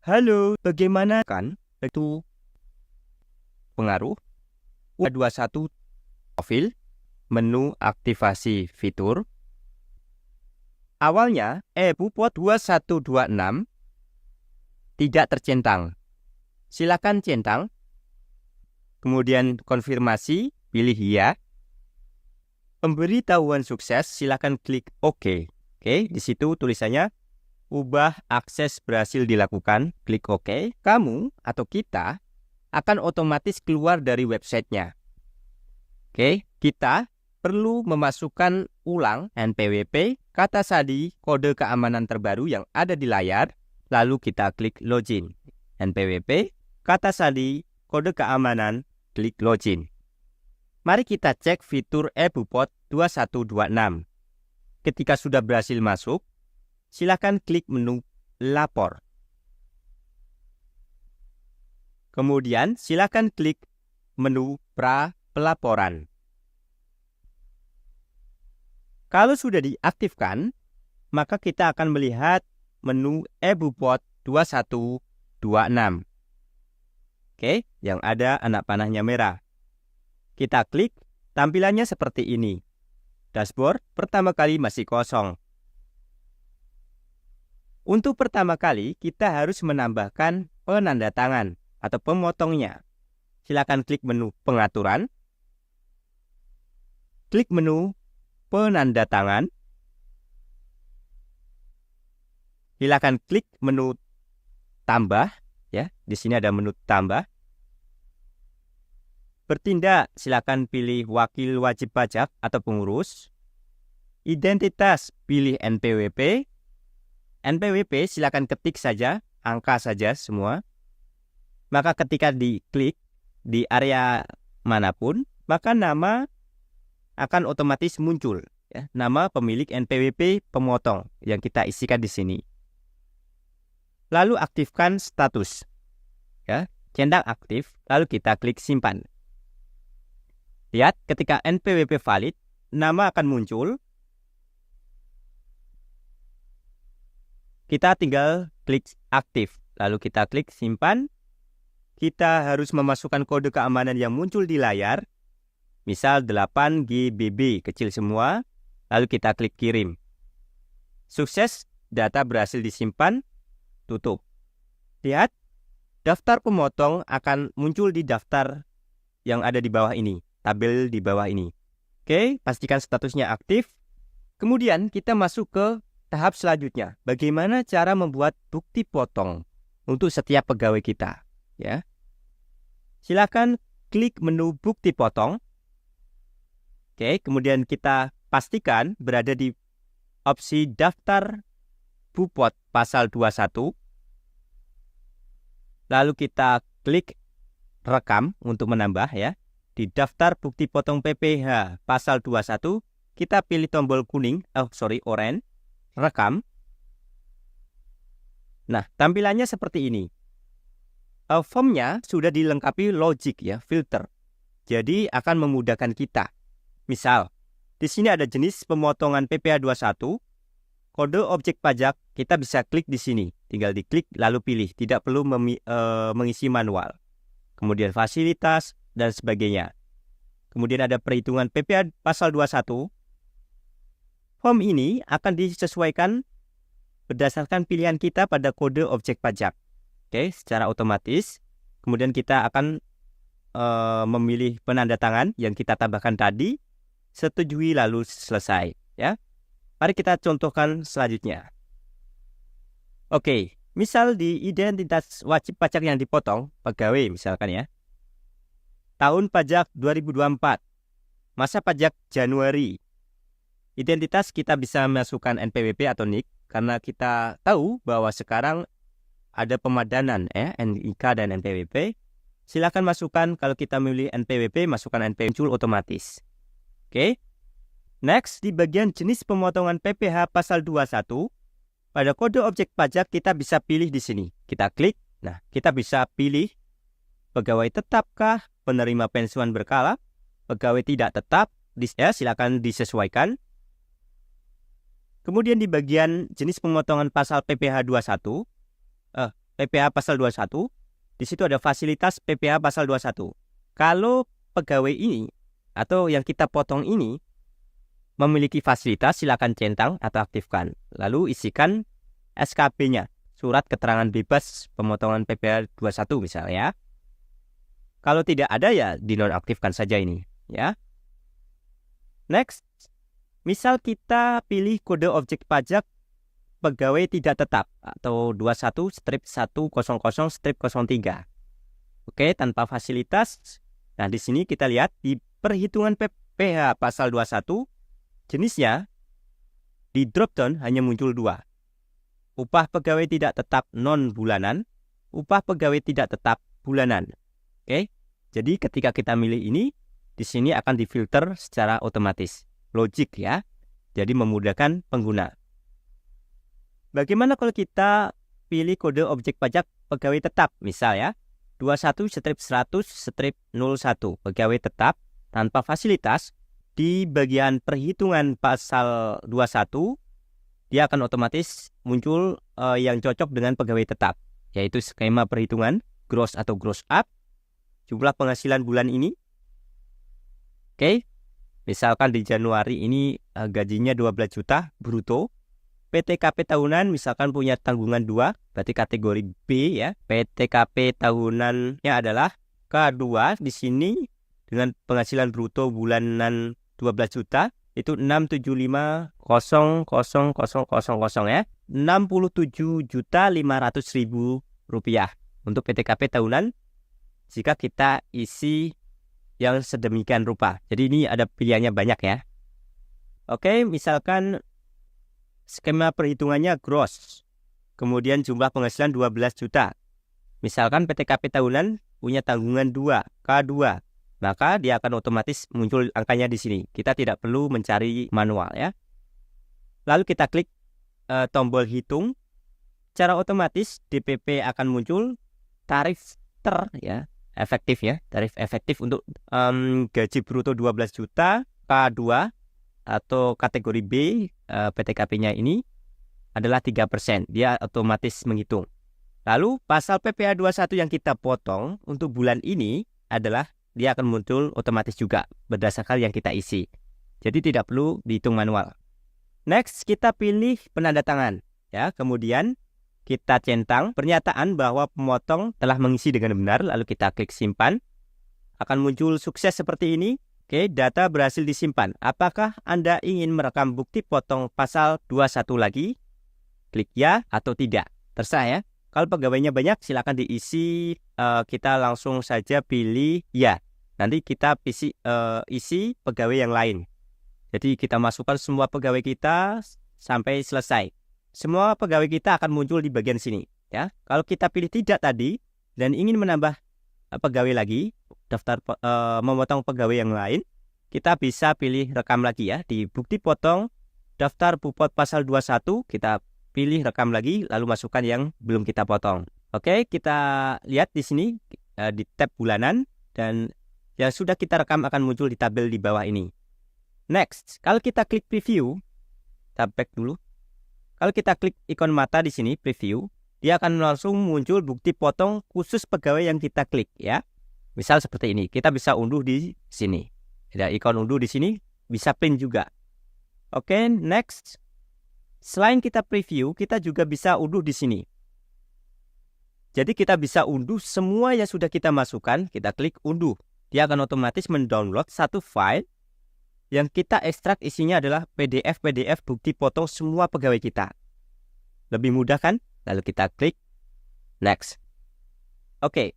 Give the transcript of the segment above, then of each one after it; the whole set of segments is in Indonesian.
Halo, bagaimana kan itu pengaruh U21 profil menu aktivasi fitur. Awalnya eBupot 2126 tidak tercentang. Silakan centang. Kemudian konfirmasi, pilih ya. Pemberitahuan sukses, silakan klik OK. Oke, di situ tulisannya ubah akses berhasil dilakukan, klik OK. Kamu atau kita akan otomatis keluar dari websitenya. Oke, kita perlu memasukkan ulang NPWP, kata sandi, kode keamanan terbaru yang ada di layar, lalu kita klik login. NPWP, kata sandi, kode keamanan, klik login. Mari kita cek fitur eBupot 2126. Ketika sudah berhasil masuk, silakan klik menu lapor. Kemudian silakan klik menu pelaporan. Kalau sudah diaktifkan, maka kita akan melihat menu eBupot 2126. Oke, yang ada anak panahnya merah. Kita klik, tampilannya seperti ini. Dashboard pertama kali masih kosong. Untuk pertama kali, kita harus menambahkan penanda tangan atau pemotongnya. Silakan klik menu pengaturan. Klik menu penanda tangan. Silakan klik menu tambah, ya. Di sini ada menu tambah. Bertindak, silakan pilih wakil wajib pajak atau pengurus. Identitas, pilih NPWP. NPWP silakan ketik saja, angka saja semua. Maka ketika diklik di area manapun, maka nama akan otomatis muncul, ya, nama pemilik NPWP pemotong yang kita isikan di sini. Lalu aktifkan status, ya, centang aktif, lalu kita klik simpan. Lihat, ketika NPWP valid, nama akan muncul. Kita tinggal klik aktif, lalu kita klik simpan. Kita harus memasukkan kode keamanan yang muncul di layar. Misal 8GBB, kecil semua. Lalu kita klik kirim. Sukses, data berhasil disimpan. Tutup. Lihat, daftar pemotong akan muncul di daftar yang ada di bawah ini. Tabel di bawah ini. Oke, pastikan statusnya aktif. Kemudian kita masuk ke tahap selanjutnya. Bagaimana cara membuat bukti potong untuk setiap pegawai kita, ya. Silakan klik menu bukti potong. Oke, kemudian kita pastikan berada di opsi daftar Bupot pasal 21. Lalu kita klik rekam untuk menambah, ya. Di daftar bukti potong PPh pasal 21, kita pilih tombol kuning, oranye, rekam. Nah, tampilannya seperti ini. Formnya sudah dilengkapi logic, ya, filter. Jadi akan memudahkan kita. Misal, di sini ada jenis pemotongan PPh 21, kode objek pajak, kita bisa klik di sini. Tinggal diklik lalu pilih, tidak perlu mengisi manual. Kemudian fasilitas dan sebagainya. Kemudian ada perhitungan PPh pasal 21. Form ini akan disesuaikan berdasarkan pilihan kita pada kode objek pajak. Oke, secara otomatis. Kemudian kita akan memilih penanda tangan yang kita tambahkan tadi. Setujui lalu selesai, ya. Mari kita contohkan selanjutnya. Oke, misal di identitas wajib pajak yang dipotong, pegawai misalkan, ya. Tahun pajak 2024, masa pajak Januari. Identitas kita bisa masukkan NPWP atau NIK, karena kita tahu bahwa sekarang ada pemadanan, ya, NIK dan NPWP. Silakan masukkan, kalau kita memilih NPWP, masukkan NPWP muncul otomatis. Oke. Next, di bagian jenis pemotongan PPh pasal 21, pada kode objek pajak kita bisa pilih di sini. Kita klik, nah kita bisa pilih pegawai tetapkah, penerima pensiunan berkala, pegawai tidak tetap, ya, silakan disesuaikan. Kemudian di bagian jenis pemotongan pasal PPh 21, PPh pasal 21. Di situ ada fasilitas PPh pasal 21. Kalau pegawai ini atau yang kita potong ini memiliki fasilitas, silakan centang atau aktifkan. Lalu isikan SKB-nya, surat keterangan bebas pemotongan PPh 21 misalnya. Kalau tidak ada ya dinonaktifkan saja ini, ya. Next, misal kita pilih kode objek pajak pegawai tidak tetap atau 21-100-03. Oke, tanpa fasilitas. Nah, di sini kita lihat di perhitungan PPh pasal 21, jenisnya di drop down hanya muncul 2. Upah pegawai tidak tetap non bulanan, upah pegawai tidak tetap bulanan. Oke. Jadi ketika kita milih ini, di sini akan difilter secara otomatis. Logik ya. Jadi memudahkan pengguna. Bagaimana kalau kita pilih kode objek pajak pegawai tetap, misal ya, 21-100-01 pegawai tetap tanpa fasilitas. Di bagian perhitungan pasal 21, dia akan otomatis muncul yang cocok dengan pegawai tetap, yaitu skema perhitungan gross atau gross up, jumlah penghasilan bulan ini. Oke, misalkan di Januari ini gajinya 12 juta bruto, PTKP tahunan misalkan punya tanggungan 2, berarti kategori B ya. PTKP tahunannya adalah K2 di sini dengan penghasilan bruto bulanan 12 juta itu 675.000.000 ya. 67.500.000 rupiah untuk PTKP tahunan jika kita isi yang sedemikian rupa. Jadi ini ada pilihannya banyak ya. Oke, misalkan skema perhitungannya gross, kemudian jumlah penghasilan 12 juta. Misalkan PTKP tahunan punya tanggungan 2, K2, maka dia akan otomatis muncul angkanya di sini. Kita tidak perlu mencari manual ya. Lalu kita klik tombol hitung. Secara otomatis DPP akan muncul tarif ya, efektif ya. Tarif efektif untuk gaji bruto 12 juta, K2 atau kategori B, PTKP-nya ini adalah 3%. Dia otomatis menghitung. Lalu pasal PPh 21 yang kita potong untuk bulan ini adalah dia akan muncul otomatis juga berdasarkan yang kita isi. Jadi tidak perlu dihitung manual. Next, kita pilih penandatangan ya. Kemudian kita centang pernyataan bahwa pemotong telah mengisi dengan benar, lalu kita klik simpan. Akan muncul sukses seperti ini. Oke, data berhasil disimpan. Apakah Anda ingin merekam bukti potong pasal 21 lagi? Klik ya atau tidak. Terserah ya. Kalau pegawainya banyak, silakan diisi. Kita langsung saja pilih ya. Nanti kita isi pegawai yang lain. Jadi kita masukkan semua pegawai kita sampai selesai. Semua pegawai kita akan muncul di bagian sini. Ya. Kalau kita pilih tidak tadi dan ingin menambah pegawai lagi, daftar memotong pegawai yang lain, kita bisa pilih rekam lagi ya. Di bukti potong daftar bupot pasal 21, kita pilih rekam lagi, lalu masukkan yang belum kita potong. Oke, kita lihat di sini di tab bulanan, dan yang sudah kita rekam akan muncul di tabel di bawah ini. Next, kalau kita klik preview, tab back dulu. Kalau kita klik ikon mata di sini preview, dia akan langsung muncul bukti potong khusus pegawai yang kita klik ya. Misal seperti ini, kita bisa unduh di sini. Ada ikon unduh di sini, bisa print juga. Oke, next. Selain kita preview, kita juga bisa unduh di sini. Jadi kita bisa unduh semua yang sudah kita masukkan, kita klik unduh. Dia akan otomatis mendownload satu file yang kita ekstrak, isinya adalah PDF bukti potong semua pegawai kita. Lebih mudah kan? Lalu kita klik next. Oke,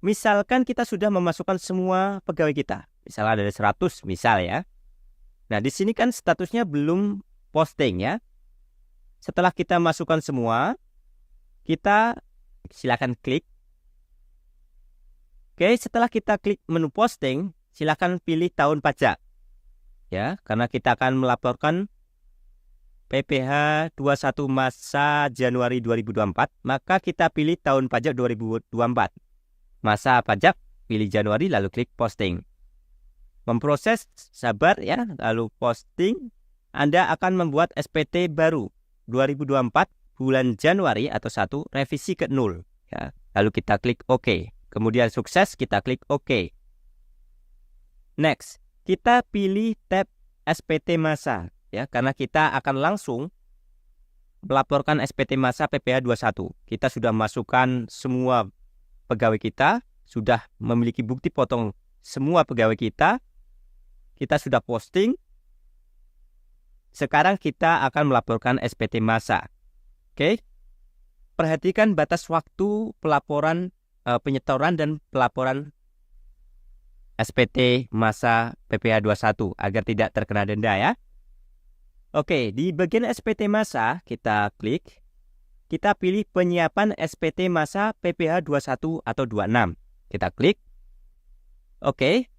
misalkan kita sudah memasukkan semua pegawai kita. Misalnya ada 100 misal ya. Nah, di sini kan statusnya belum posting ya. Setelah kita masukkan semua, kita silakan klik. Oke, setelah kita klik menu posting, silakan pilih tahun pajak. Ya, karena kita akan melaporkan PPh 21 masa Januari 2024, maka kita pilih tahun pajak 2024. Masa pajak, pilih Januari, lalu klik posting. Memproses, sabar ya, lalu posting. Anda akan membuat SPT baru 2024 bulan Januari atau 1 revisi ke 0. Ya, lalu kita klik OK. Kemudian sukses, kita klik OK. Next, kita pilih tab SPT masa ya, karena kita akan langsung melaporkan SPT masa PPh 21. Kita sudah masukkan semua pegawai kita, sudah memiliki bukti potong semua pegawai kita sudah posting. Sekarang kita akan melaporkan SPT masa. Oke. Perhatikan batas waktu pelaporan penyetoran dan pelaporan SPT masa PPh 21 agar tidak terkena denda ya. Oke, di bagian SPT masa kita klik. Kita pilih penyiapan SPT masa PPh 21 atau 26. Kita klik. Oke.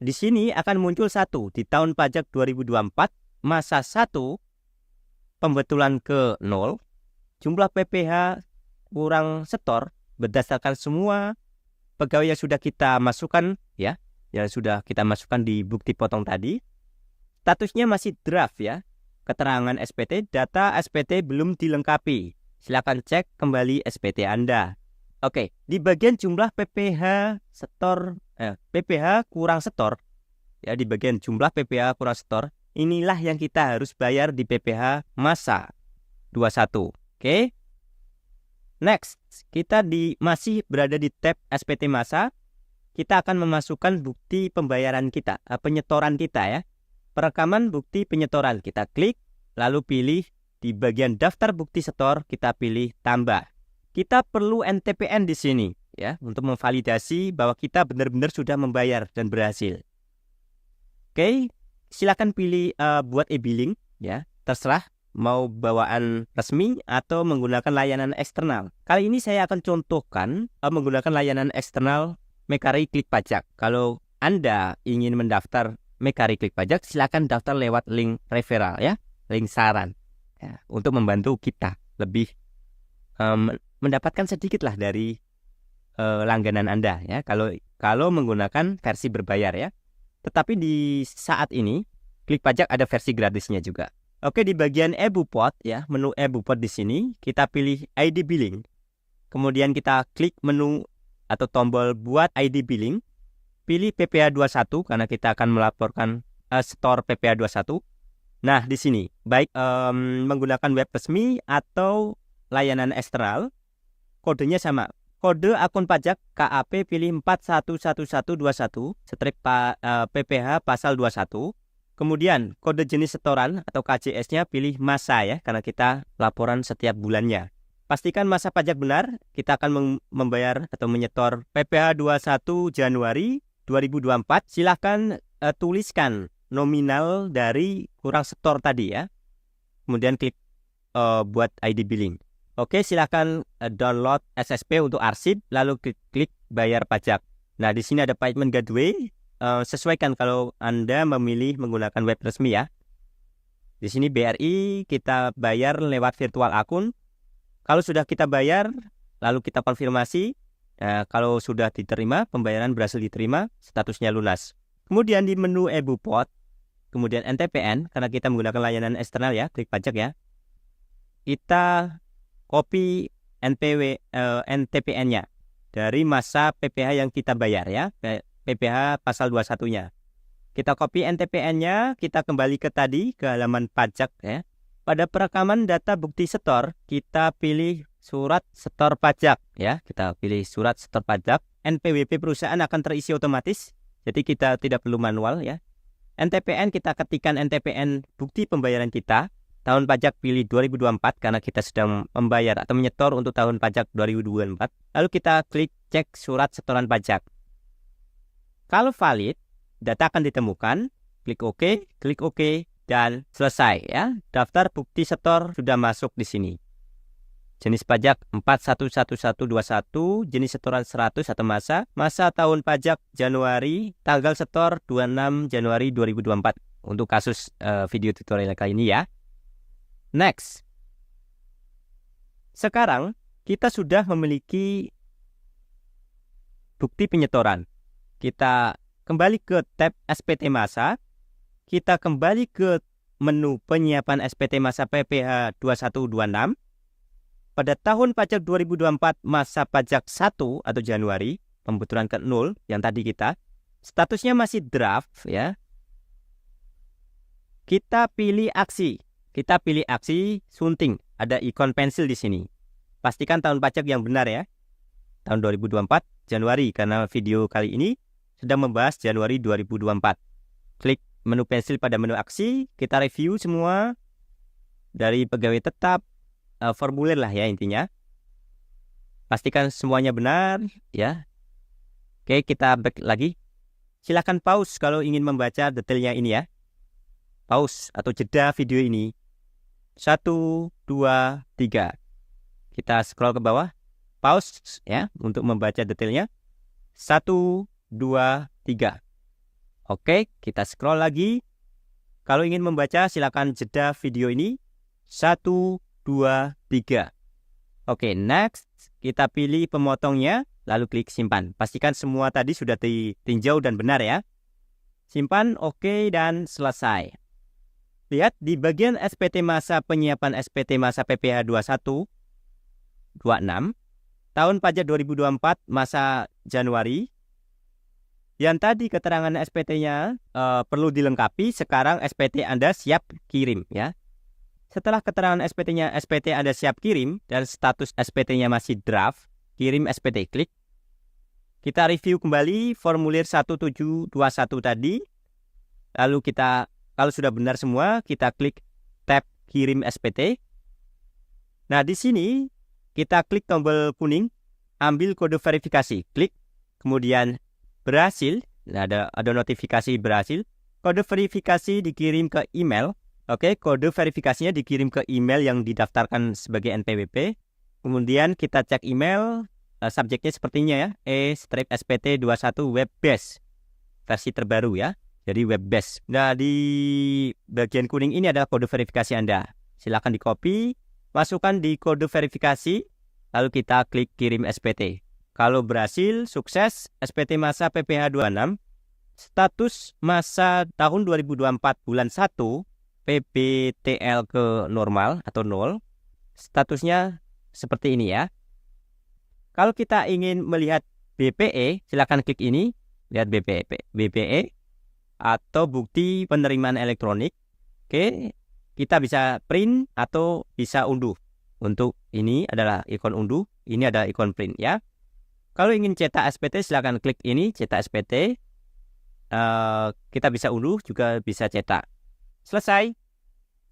Di sini akan muncul satu di tahun pajak 2024 masa 1 pembetulan ke 0. Jumlah PPh kurang setor berdasarkan semua pegawai yang sudah kita masukkan ya, yang sudah kita masukkan di bukti potong tadi. Statusnya masih draft ya. Keterangan SPT, data SPT belum dilengkapi. Silakan cek kembali SPT Anda. Oke, di bagian jumlah PPh setor PPh kurang setor ya, di bagian jumlah PPh kurang setor, inilah yang kita harus bayar di PPh masa 21. Oke. Next, kita masih berada di tab SPT masa. Kita akan memasukkan bukti pembayaran kita, penyetoran kita ya. Perekaman bukti penyetoran, kita klik, lalu pilih di bagian daftar bukti setor, kita pilih tambah. Kita perlu NTPN di sini ya, untuk memvalidasi bahwa kita benar-benar sudah membayar dan berhasil. Oke, silakan pilih buat e-billing ya, terserah mau bawaan resmi atau menggunakan layanan eksternal. Kali ini saya akan contohkan menggunakan layanan eksternal Mekari Klik Pajak. Kalau Anda ingin mendaftar Mekari Klik Pajak, silakan daftar lewat link referral ya, link saran ya, untuk membantu kita lebih mendapatkan sedikit lah dari langganan Anda ya, kalau menggunakan versi berbayar ya. Tetapi di saat ini Klik Pajak ada versi gratisnya juga. Oke, di bagian e-Bupot ya, menu e-Bupot di sini kita pilih ID billing. Kemudian kita klik menu atau tombol buat ID billing. Pilih PPh 21 karena kita akan melaporkan store PPh 21. Nah, di sini baik menggunakan web resmi atau layanan eksternal, kodenya sama. Kode akun pajak KAP pilih 411121 strip PPh pasal 21. Kemudian kode jenis setoran atau KJS-nya pilih masa ya, karena kita laporan setiap bulannya. Pastikan masa pajak benar, kita akan membayar atau menyetor PPh 21 Januari 2024. Silahkan tuliskan nominal dari kurang setor tadi ya. Kemudian klik buat ID billing. Oke, silahkan download SSP untuk arsip, lalu klik bayar pajak. Nah, di sini ada payment gateway. Sesuaikan kalau Anda memilih menggunakan web resmi ya. Di sini BRI kita bayar lewat virtual akun. Kalau sudah kita bayar, lalu kita konfirmasi. Kalau sudah diterima, pembayaran berhasil diterima, statusnya lunas. Kemudian di menu e-Bupot, kemudian NTPN, karena kita menggunakan layanan eksternal ya, Klik Pajak ya. Kita copy NTPN-nya dari masa PPh yang kita bayar ya. PPh pasal 21-nya. Kita copy NTPN-nya, kita kembali ke halaman pajak ya. Pada perekaman data bukti setor, kita pilih surat setor pajak ya. Kita pilih surat setor pajak. NPWP perusahaan akan terisi otomatis, jadi kita tidak perlu manual ya. NTPN kita ketikkan NTPN bukti pembayaran kita. Tahun pajak pilih 2024 karena kita sedang membayar atau menyetor untuk tahun pajak 2024. Lalu kita klik cek surat setoran pajak. Kalau valid, data akan ditemukan, klik OK, dan selesai ya. Daftar bukti setor sudah masuk di sini. Jenis pajak 411121, jenis setoran 100 atau masa tahun pajak Januari, tanggal setor 26 Januari 2024 untuk kasus video tutorial kali ini ya. Next. Sekarang kita sudah memiliki bukti penyetoran. Kita kembali ke tab SPT masa, kita kembali ke menu penyiapan SPT masa PPh 2126. pada tahun pajak 2024 masa pajak 1 atau Januari, pembetulan ke 0 yang tadi kita, statusnya masih draft ya. Kita pilih aksi. Kita pilih aksi sunting. Ada ikon pensil di sini. Pastikan tahun pajak yang benar ya. Tahun 2024 Januari, karena video kali ini sedang membahas Januari 2024. Klik menu pensil pada menu aksi, kita review semua dari pegawai tetap, formulir lah ya intinya. Pastikan semuanya benar ya. Oke, kita back lagi. Silakan pause kalau ingin membaca detailnya ini ya. Pause atau jeda video ini. 1, 2, 3. Kita scroll ke bawah. Pause ya untuk membaca detailnya. 1, 2, 3. Oke, kita scroll lagi. Kalau ingin membaca silakan jeda video ini. 1, 2, 3. Oke, next. Kita pilih pemotongnya, lalu klik simpan. Pastikan semua tadi sudah ditinjau dan benar ya. Simpan, oke, dan selesai. Lihat di bagian SPT masa penyiapan SPT masa PPh 21, 26, tahun pajak 2024 masa Januari. Yang tadi keterangan SPT-nya perlu dilengkapi, sekarang SPT Anda siap kirim ya. Setelah keterangan SPT-nya SPT Anda siap kirim dan status SPT-nya masih draft, kirim SPT klik. Kita review kembali formulir 1721 tadi. Lalu kita, kalau sudah benar semua, kita klik tab kirim SPT. Nah, di sini kita klik tombol kuning, ambil kode verifikasi, klik. Kemudian berhasil, nah, ada notifikasi berhasil. Kode verifikasi dikirim ke email. Oke, kode verifikasinya dikirim ke email yang didaftarkan sebagai NPWP. Kemudian kita cek email, subjeknya sepertinya ya, E-SPT21 web base, versi terbaru ya, jadi web base. Nah, di bagian kuning ini adalah kode verifikasi Anda. Silakan di copy, masukkan di kode verifikasi, lalu kita klik kirim SPT. Kalau berhasil, sukses, SPT masa PPh 26, status masa tahun 2024 bulan 1, PBTL ke normal atau 0, statusnya seperti ini ya. Kalau kita ingin melihat BPE, silakan klik ini, lihat BPE atau bukti penerimaan elektronik. Oke, kita bisa print atau bisa unduh. Untuk ini adalah ikon unduh, ini adalah ikon print ya. Kalau ingin cetak SPT, silakan klik ini, cetak SPT. Kita bisa unduh, juga bisa cetak. Selesai.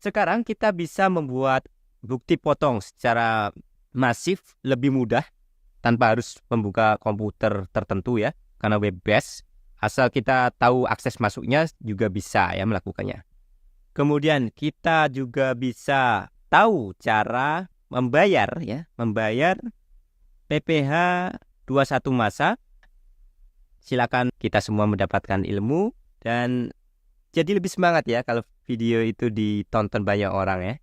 Sekarang kita bisa membuat bukti potong secara masif, lebih mudah, tanpa harus membuka komputer tertentu ya, karena web based. Asal kita tahu akses masuknya juga bisa ya melakukannya. Kemudian kita juga bisa tahu cara membayar ya, membayar PPh 21 masa. Silakan kita semua mendapatkan ilmu dan jadi lebih semangat ya kalau video itu ditonton banyak orang ya.